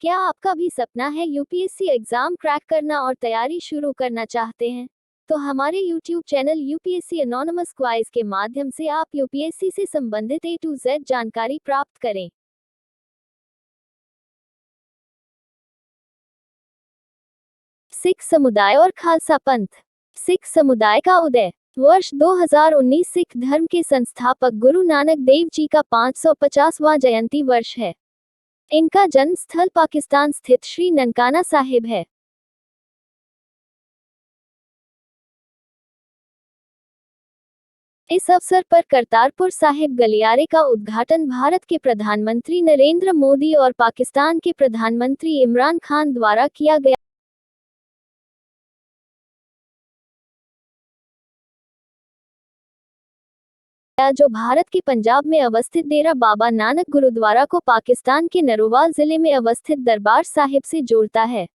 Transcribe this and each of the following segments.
क्या आपका भी सपना है यूपीएससी एग्जाम क्रैक करना और तैयारी शुरू करना चाहते हैं? तो हमारे YouTube चैनल यूपीएससी एनोनिमस क्वाइज के माध्यम से आप यूपीएससी से संबंधित A to Z जानकारी प्राप्त करें। सिख समुदाय और खालसा पंथ। सिख समुदाय का उदय। वर्ष 2019 सिख धर्म के संस्थापक गुरु नानक देव जी का 550वां जयंती वर्ष है। इनका जन्म स्थल पाकिस्तान स्थित श्री ननकाना साहिब है। इस अवसर पर करतारपुर साहिब गलियारे का उद्घाटन भारत के प्रधानमंत्री नरेंद्र मोदी और पाकिस्तान के प्रधानमंत्री इमरान खान द्वारा किया गया, जो भारत के पंजाब में अवस्थित डेरा बाबा नानक गुरुद्वारा को पाकिस्तान के नरोवाल जिले में अवस्थित दरबार साहिब से जोड़ता है।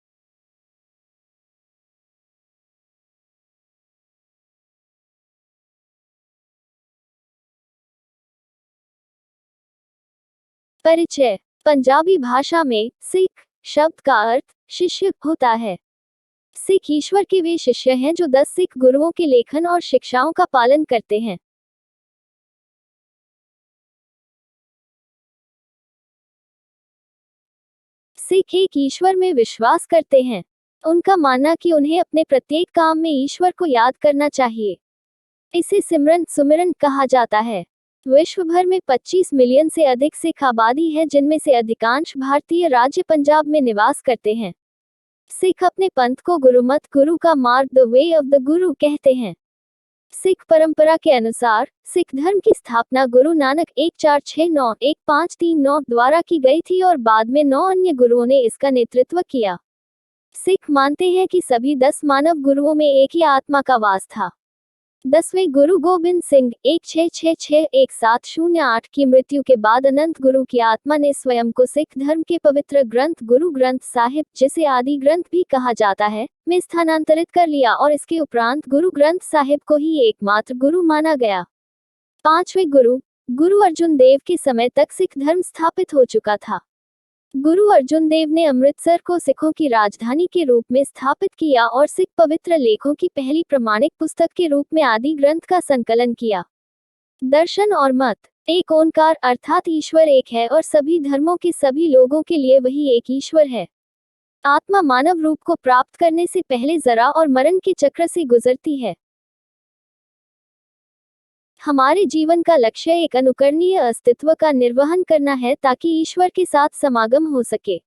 परिचय। पंजाबी भाषा में सिख शब्द का अर्थ शिष्य होता है। सिख ईश्वर के वे शिष्य हैं जो 10 सिख गुरुओं के लेखन और शिक्षाओं का पालन करते हैं। सिख एक ईश्वर में विश्वास करते हैं। उनका मानना कि उन्हें अपने प्रत्येक काम में ईश्वर को याद करना चाहिए। इसे सिमरन सुमिरन कहा जाता है। विश्व भर में 25 मिलियन से अधिक सिख आबादी है, जिनमें से अधिकांश भारतीय राज्य पंजाब में निवास करते हैं। सिख अपने पंथ को गुरुमत गुरु का मार्ग द वे ऑफ द गुरु कहते हैं। सिख परंपरा के अनुसार सिख धर्म की स्थापना गुरु नानक 1469-1539 द्वारा की गई थी और बाद में 9 अन्य गुरुओं ने इसका नेतृत्व किया। सिख मानते हैं कि सभी 10 मानव गुरुओं में एक ही आत्मा का वास था। 10वें गुरु गोबिंद सिंह 1666-1708 की मृत्यु के बाद अनंत गुरु की आत्मा ने स्वयं को सिख धर्म के पवित्र ग्रंथ गुरु ग्रंथ साहिब, जिसे आदि ग्रंथ भी कहा जाता है, में स्थानांतरित कर लिया और इसके उपरांत गुरु ग्रंथ साहिब को ही एकमात्र गुरु माना गया। 5वें गुरु गुरु अर्जुन देव के समय तक सिख धर्म स्थापित हो चुका था। गुरु अर्जुन देव ने अमृतसर को सिखों की राजधानी के रूप में स्थापित किया और सिख पवित्र लेखों की पहली प्रमाणिक पुस्तक के रूप में आदि ग्रंथ का संकलन किया। दर्शन और मत। एक ओंकार अर्थात ईश्वर एक है और सभी धर्मों के सभी लोगों के लिए वही एक ईश्वर है। आत्मा मानव रूप को प्राप्त करने से पहले जरा और मरण के चक्र से गुजरती है। हमारे जीवन का लक्ष्य एक अनुकरणीय अस्तित्व का निर्वहन करना है ताकि ईश्वर के साथ समागम हो सके।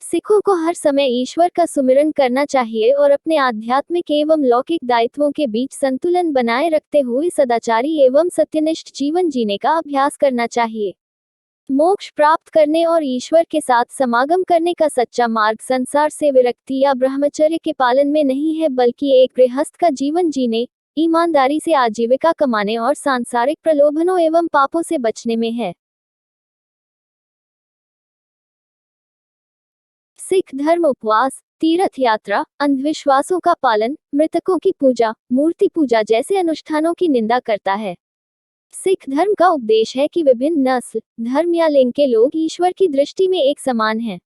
सिखों को हर समय ईश्वर का सुमिरन करना चाहिए और अपने आध्यात्मिक एवं लौकिक दायित्वों के बीच संतुलन बनाए रखते हुए सदाचारी एवं सत्यनिष्ठ जीवन जीने का अभ्यास करना चाहिए। मोक्ष प्राप्त करने और ईश्वर के साथ समागम करने का सच्चा मार्ग संसार से विरक्ति या ब्रह्मचर्य के पालन में नहीं है, बल्कि एक गृहस्थ का जीवन जीने, ईमानदारी से आजीविका कमाने और सांसारिक प्रलोभनों एवं पापों से बचने में है। सिख धर्म उपवास, तीर्थ यात्रा, अंधविश्वासों का पालन, मृतकों की पूजा, मूर्ति पूजा जैसे अनुष्ठानों की निंदा करता है। सिख धर्म का उपदेश है कि विभिन्न नस्ल, धर्म या लिंग के लोग ईश्वर की दृष्टि में एक समान हैं।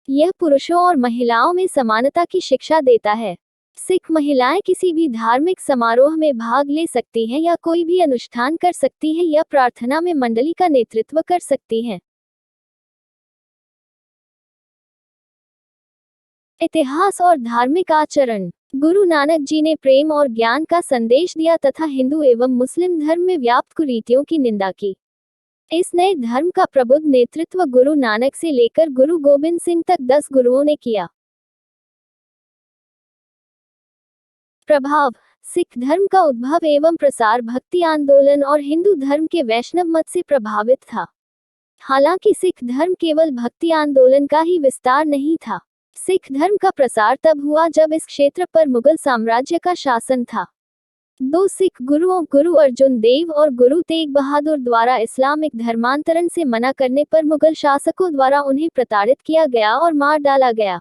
यह पुरुषों और महिलाओं में समानता की शिक्षा देता है। सिख महिलाएं किसी भी धार्मिक समारोह में भाग ले सकती हैं या कोई भी अनुष्ठान कर सकती हैं या प्रार्थना में मंडली का नेतृत्व कर सकती हैं। इतिहास और धार्मिक आचरण। गुरु नानक जी ने प्रेम और ज्ञान का संदेश दिया तथा हिंदू एवं मुस्लिम धर्म में व्याप्त कुरीतियों की निंदा की। इस नए धर्म का प्रबुद्ध नेतृत्व गुरु नानक से लेकर गुरु गोबिंद सिंह तक 10 गुरुओं ने किया। प्रभाव। सिख धर्म का उद्भव एवं प्रसार भक्ति आंदोलन और हिंदू धर्म के वैष्णव मत से प्रभावित था। हालांकि सिख धर्म केवल भक्ति आंदोलन का ही विस्तार नहीं था। सिख धर्म का प्रसार तब हुआ जब इस क्षेत्र पर मुगल साम्राज्य का शासन था। 2 सिख गुरुओं गुरु अर्जुन देव और गुरु तेग बहादुर द्वारा इस्लामिक धर्मांतरण से मना करने पर मुगल शासकों द्वारा उन्हें प्रताड़ित किया गया और मार डाला गया।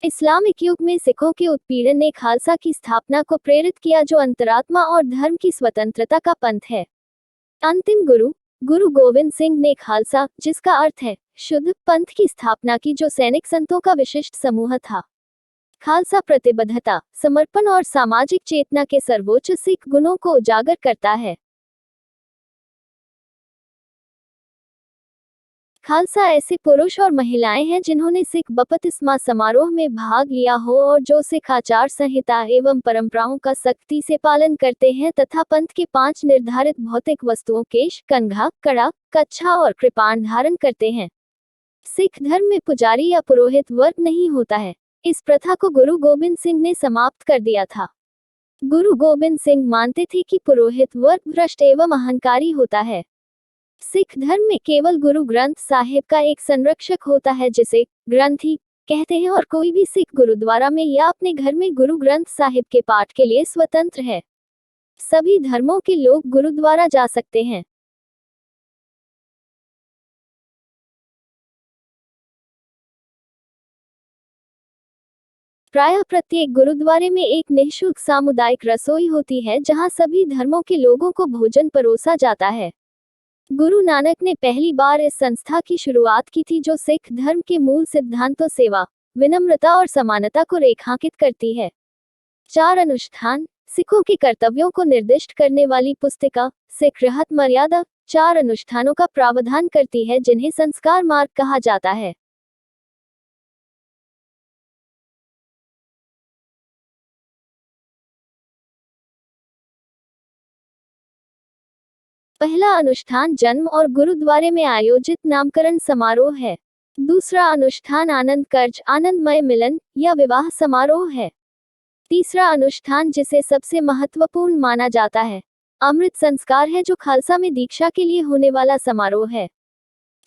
इस्लामिक युग में सिखों के उत्पीड़न ने खालसा की स्थापना को प्रेरित किया, जो अंतरात्मा और धर्म की स्वतंत्रता का पंथ है। अंतिम गुरु गुरु गोविंद सिंह ने खालसा, जिसका अर्थ है शुद्ध, पंथ की स्थापना की, जो सैनिक संतों का विशिष्ट समूह था। खालसा प्रतिबद्धता, समर्पण और सामाजिक चेतना के सर्वोच्च सिख गुणों को उजागर करता है। खालसा ऐसे पुरुष और महिलाएं हैं जिन्होंने सिख बपतिस्मा समारोह में भाग लिया हो और जो सिख आचार संहिता एवं परंपराओं का सख्ती से पालन करते हैं तथा पंथ के 5 निर्धारित भौतिक वस्तुओं केश, कंघा, कड़ा, कच्छा और कृपाण धारण करते हैं। सिख धर्म में पुजारी या पुरोहित वर्ग नहीं होता है। इस प्रथा को गुरु गोबिंद सिंह ने समाप्त कर दिया था। गुरु गोबिंद सिंह मानते थे कि पुरोहित वर्ग भ्रष्ट एवं अहंकारी होता है। सिख धर्म में केवल गुरु ग्रंथ साहिब का एक संरक्षक होता है जिसे ग्रंथी कहते हैं और कोई भी सिख गुरुद्वारा में या अपने घर में गुरु ग्रंथ साहिब के पाठ के लिए स्वतंत्र है। सभी धर्मों के लोग गुरुद्वारा जा सकते हैं। प्रायः प्रत्येक गुरुद्वारे में एक निःशुल्क सामुदायिक रसोई होती है जहां सभी धर्मों के लोगों को भोजन परोसा जाता है। गुरु नानक ने पहली बार इस संस्था की शुरुआत की थी जो सिख धर्म के मूल सिद्धांतों सेवा, विनम्रता और समानता को रेखांकित करती है। 4 अनुष्ठान, सिखों के कर्तव्यों को निर्दिष्ट करने वाली पुस्तिका सिख रहत मर्यादा 4 अनुष्ठानों का प्रावधान करती है जिन्हें संस्कार मार्ग कहा जाता है। पहला अनुष्ठान जन्म और गुरुद्वारे में आयोजित नामकरण समारोह है। दूसरा अनुष्ठान आनंद कर्ज आनंदमय मिलन या विवाह समारोह है। तीसरा अनुष्ठान जिसे सबसे महत्वपूर्ण माना जाता है, अमृत संस्कार है जो खालसा में दीक्षा के लिए होने वाला समारोह है।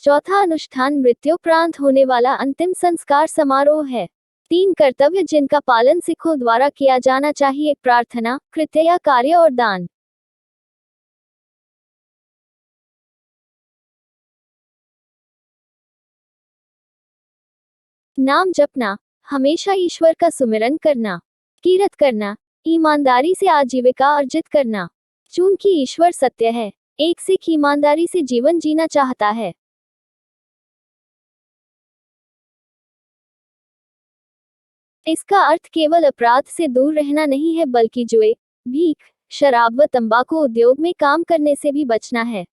चौथा अनुष्ठान मृत्युपरांत होने वाला अंतिम संस्कार समारोह है। 3 कर्तव्य जिनका पालन सिखों द्वारा किया जाना चाहिए: प्रार्थना, कृत्य या कार्य और दान। नाम जपना, हमेशा ईश्वर का सुमिरन करना। कीरत करना, ईमानदारी से आजीविका अर्जित करना। चूंकि ईश्वर सत्य है, एक सिख ईमानदारी से जीवन जीना चाहता है। इसका अर्थ केवल अपराध से दूर रहना नहीं है बल्कि जुए, भीख, शराब व तंबाकू उद्योग में काम करने से भी बचना है।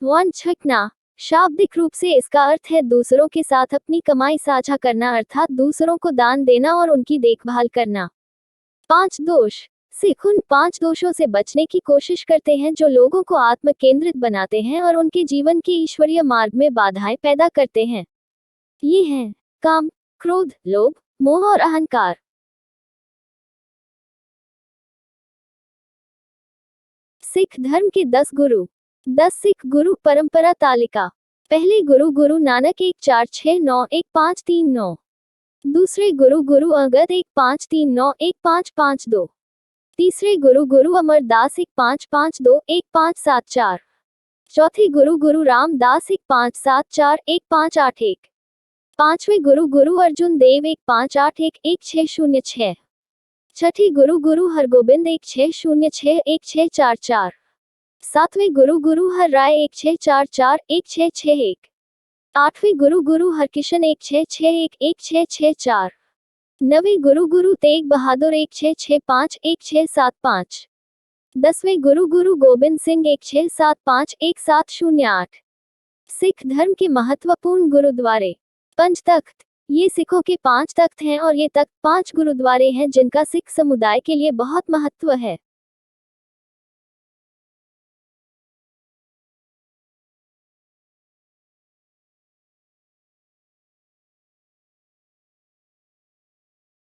वंचकना, शाब्दिक रूप से इसका अर्थ है दूसरों के साथ अपनी कमाई साझा करना अर्थात दूसरों को दान देना और उनकी देखभाल करना। 5 दोष, सिख उन 5 दोषों से बचने की कोशिश करते हैं जो लोगों को आत्म केंद्रित बनाते हैं और उनके जीवन के ईश्वरीय मार्ग में बाधाएं पैदा करते हैं। ये हैं काम, क्रोध, लोभ, मोह और अहंकार। सिख धर्म के 10 गुरु। 10 सिख गुरु परंपरा तालिका। पहले गुरु गुरु नानक 14691539। दूसरे गुरु गुरु अंगद 15391552। तीसरे गुरु गुरु अमरदास 15521574। चौथे गुरु गुरु रामदास 15741581। पांचवें गुरु गुरु अर्जुन देव 15811606। छठे गुरु गुरु हरगोबिंद 16061644। सातवें गुरु गुरु हर राय 16441661। आठवें गुरु गुरु हरकिशन 16611664। नवें गुरु गुरु तेग बहादुर 16651675। 10वें गुरु गुरु गोबिंद सिंह 16751708। सिख धर्म के महत्वपूर्ण गुरुद्वारे। पंच तख्त, ये सिखों के 5 तख्त हैं और ये तख्त 5 गुरुद्वारे हैं जिनका सिख समुदाय के लिए बहुत महत्व है।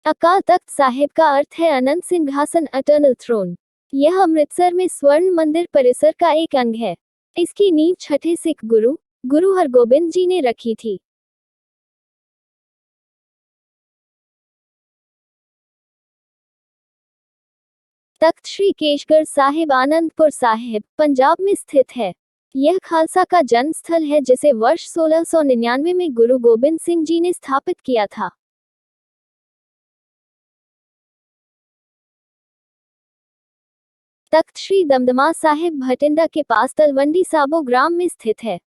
अकाल तख्त साहिब का अर्थ है अनंत सिंहासन, अटर्नल थ्रोन। यह अमृतसर में स्वर्ण मंदिर परिसर का एक अंग है। इसकी नींव छठे सिख गुरु गुरु हरगोबिंद जी ने रखी थी। तख्त श्री केशगढ़ साहिब आनंदपुर साहिब, पंजाब में स्थित है। यह खालसा का जन्म स्थल है जिसे वर्ष 1699 में गुरु गोबिंद सिंह जी ने स्थापित किया था। तख्त श्री दमदमा साहिब भटिंडा के पास तलवंडी साबो ग्राम में स्थित है।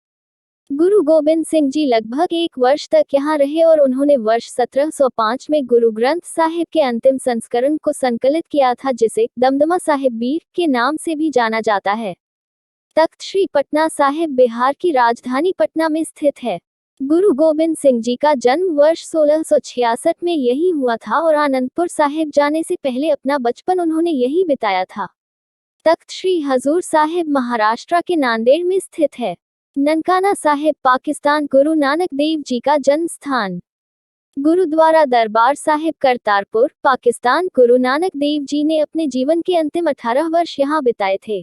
गुरु गोबिंद सिंह जी लगभग 1 वर्ष तक यहाँ रहे और उन्होंने वर्ष 1705 में गुरु ग्रंथ साहिब के अंतिम संस्करण को संकलित किया था, जिसे दमदमा साहिब बीर के नाम से भी जाना जाता है। तख्त श्री पटना साहिब बिहार की राजधानी पटना में स्थित है। गुरु गोबिंद सिंह जी का जन्म वर्ष 1666 में यही हुआ था और आनंदपुर साहिब जाने से पहले अपना बचपन उन्होंने यही बिताया था। तख्त श्री हजूर साहिब महाराष्ट्र के नांदेड़ में स्थित है। ननकाना साहिब पाकिस्तान गुरु नानक देव जी का जन्म स्थान। गुरुद्वारा दरबार साहिब करतारपुर पाकिस्तान गुरु नानक देव जी ने अपने जीवन के अंतिम 18 वर्ष यहाँ बिताए थे।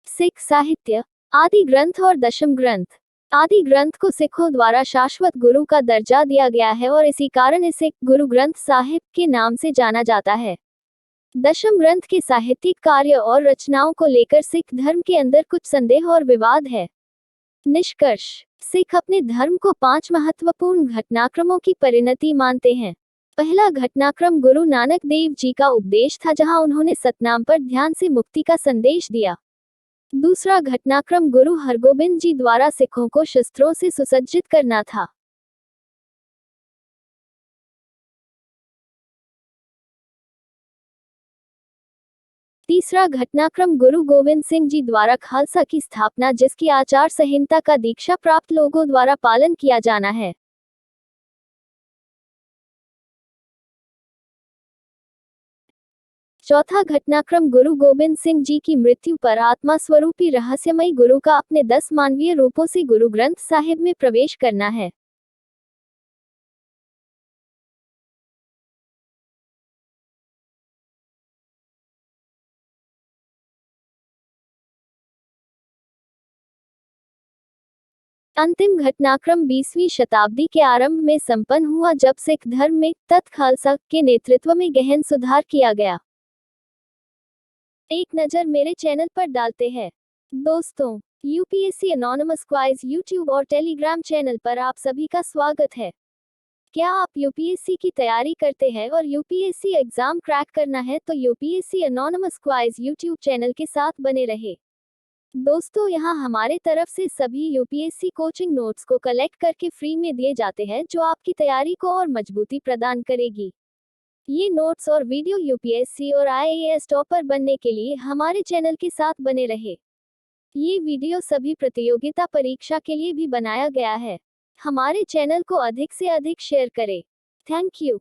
सिख साहित्य आदि ग्रंथ और दशम ग्रंथ। आदि ग्रंथ को सिखों द्वारा शाश्वत गुरु का दर्जा दिया गया है और इसी कारण इसे गुरु ग्रंथ साहिब के नाम से जाना जाता है। दशम ग्रंथ के साहित्यिक कार्य और रचनाओं को लेकर सिख धर्म के अंदर कुछ संदेह और विवाद है। निष्कर्ष, सिख अपने धर्म को 5 महत्वपूर्ण घटनाक्रमों की परिणति मानते हैं। पहला घटनाक्रम गुरु नानक देव जी का उपदेश था, जहां उन्होंने सतनाम पर ध्यान से मुक्ति का संदेश दिया। दूसरा घटनाक्रम गुरु हरगोबिंद जी द्वारा सिखों को शस्त्रों से सुसज्जित करना था। तीसरा घटनाक्रम गुरु गोविंद सिंह जी द्वारा खालसा की स्थापना, जिसकी आचार संहिता का दीक्षा प्राप्त लोगों द्वारा पालन किया जाना है। चौथा घटनाक्रम गुरु गोबिंद सिंह जी की मृत्यु पर आत्मा स्वरूपी रहस्यमयी गुरु का अपने 10 मानवीय रूपों से गुरु ग्रंथ साहिब में प्रवेश करना है। अंतिम घटनाक्रम 20वीं शताब्दी के आरंभ में संपन्न हुआ, जब सिख धर्म में तख्त खालसा के नेतृत्व में गहन सुधार किया गया। एक नज़र मेरे चैनल पर डालते हैं। दोस्तों, यूपीएससी एनोनिमस क्वाइज यूट्यूब और टेलीग्राम चैनल पर आप सभी का स्वागत है। क्या आप यूपीएससी की तैयारी करते हैं और यूपीएससी एग्जाम क्रैक करना है, तो यूपीएससी एनोनिमस क्वाइज यूट्यूब चैनल के साथ बने रहे। दोस्तों, यहाँ हमारे तरफ से सभी यूपीएससी कोचिंग नोट्स को कलेक्ट करके फ्री में दिए जाते हैं, जो आपकी तैयारी को और मजबूती प्रदान करेगी। ये नोट्स और वीडियो यूपीएससी और आईएएस टॉपर बनने के लिए हमारे चैनल के साथ बने रहे। ये वीडियो सभी प्रतियोगिता परीक्षा के लिए भी बनाया गया है। हमारे चैनल को अधिक से अधिक शेयर करें। Thank you.